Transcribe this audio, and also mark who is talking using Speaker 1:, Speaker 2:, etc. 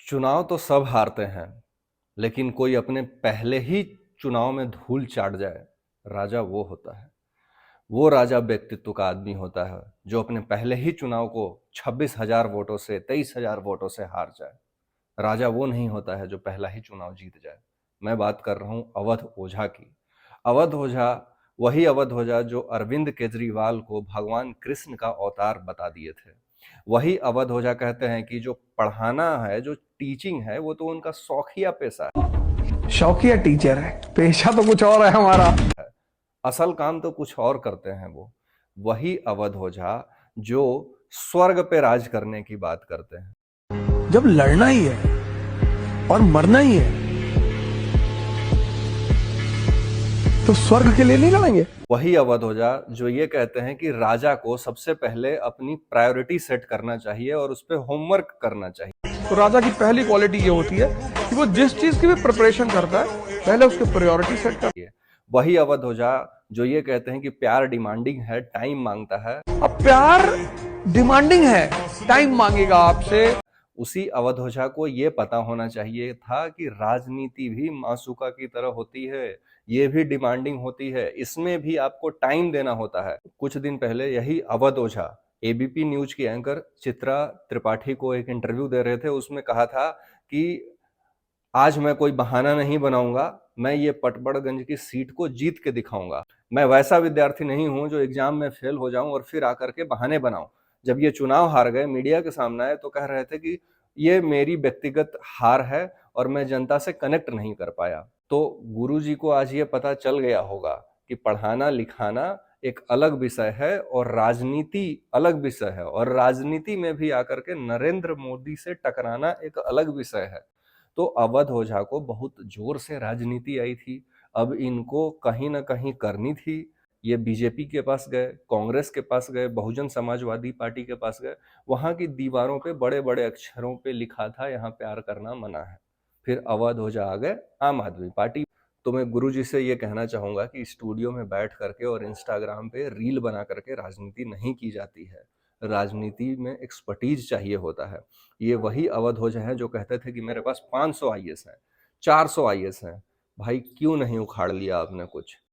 Speaker 1: चुनाव तो सब हारते हैं, लेकिन कोई अपने पहले ही चुनाव में धूल चाट जाए, राजा वो होता है। वो राजा व्यक्तित्व का आदमी होता है जो अपने पहले ही चुनाव को 26,000 वोटों से 23,000 वोटों से हार जाए। राजा वो नहीं होता है जो पहला ही चुनाव जीत जाए। मैं बात कर रहा हूं अवध ओझा की। अवध ओझा वही अवध ओझा जो अरविंद केजरीवाल को भगवान कृष्ण का अवतार बता दिए थे। वही अवध ओझा कहते हैं कि जो पढ़ाना है, जो टीचिंग है, वो तो उनका शौकिया पेशा
Speaker 2: शौकिया टीचर है, पेशा तो कुछ और है हमारा।
Speaker 1: है। असल काम तो कुछ और करते हैं वो। वही अवध ओझा जो स्वर्ग पे राज करने की बात करते हैं।
Speaker 2: जब लड़ना ही है और मरना ही है तो स्वर्ग के लिए नहीं लड़ेंगे।
Speaker 1: वही अवध ओझा जो ये कहते हैं कि राजा को सबसे पहले अपनी प्रायोरिटी सेट करना चाहिए और उस पर होमवर्क करना चाहिए।
Speaker 2: तो राजा की पहली क्वालिटी ये होती है कि वो जिस चीज की भी प्रिपरेशन करता है पहले उसकी प्रायोरिटी सेट कर।
Speaker 1: वही अवध ओझा जो ये कहते हैं कि प्यार डिमांडिंग है, टाइम मांगता है।
Speaker 2: अब प्यार डिमांडिंग है, टाइम मांगेगा आपसे।
Speaker 1: उसी अवध ओझा को ये पता होना चाहिए था कि राजनीति भी मासूका की तरह होती है, ये भी डिमांडिंग होती है, इसमें भी आपको टाइम देना होता है। कुछ दिन पहले यही अवध ओझा एबीपी न्यूज की एंकर चित्रा त्रिपाठी को एक इंटरव्यू दे रहे थे। उसमें कहा था कि आज मैं कोई बहाना नहीं बनाऊंगा, मैं ये पटबड़गंज की सीट को जीत के दिखाऊंगा। मैं वैसा विद्यार्थी नहीं हूं जो एग्जाम में फेल हो जाऊं और फिर आकर के बहाने बनाऊं। जब ये चुनाव हार गए, मीडिया के सामने आए तो कह रहे थे कि ये मेरी व्यक्तिगत हार है और मैं जनता से कनेक्ट नहीं कर पाया। तो गुरुजी को आज ये पता चल गया होगा कि पढ़ाना लिखाना एक अलग विषय है और राजनीति अलग विषय है, और राजनीति में भी आकर के नरेंद्र मोदी से टकराना एक अलग विषय है। तो अवध ओझा को बहुत जोर से राजनीति आई थी, अब इनको कहीं ना कहीं करनी थी। ये बीजेपी के पास गए, कांग्रेस के पास गए, बहुजन समाजवादी पार्टी के पास गए। वहां की दीवारों पे बड़े बड़े अक्षरों पे लिखा था यहाँ प्यार करना मना है। फिर अवध ओझा आ गए आम आदमी पार्टी। तो मैं गुरुजी से ये कहना चाहूंगा कि स्टूडियो में बैठ करके और इंस्टाग्राम पे रील बना करके राजनीति नहीं की जाती है। राजनीति में एक्सपर्टीज चाहिए होता है। ये वही अवध ओझा है जो कहते थे कि मेरे पास 500 आईएएस हैं, 400 आईएएस हैं। भाई क्यों नहीं उखाड़ लिया आपने कुछ?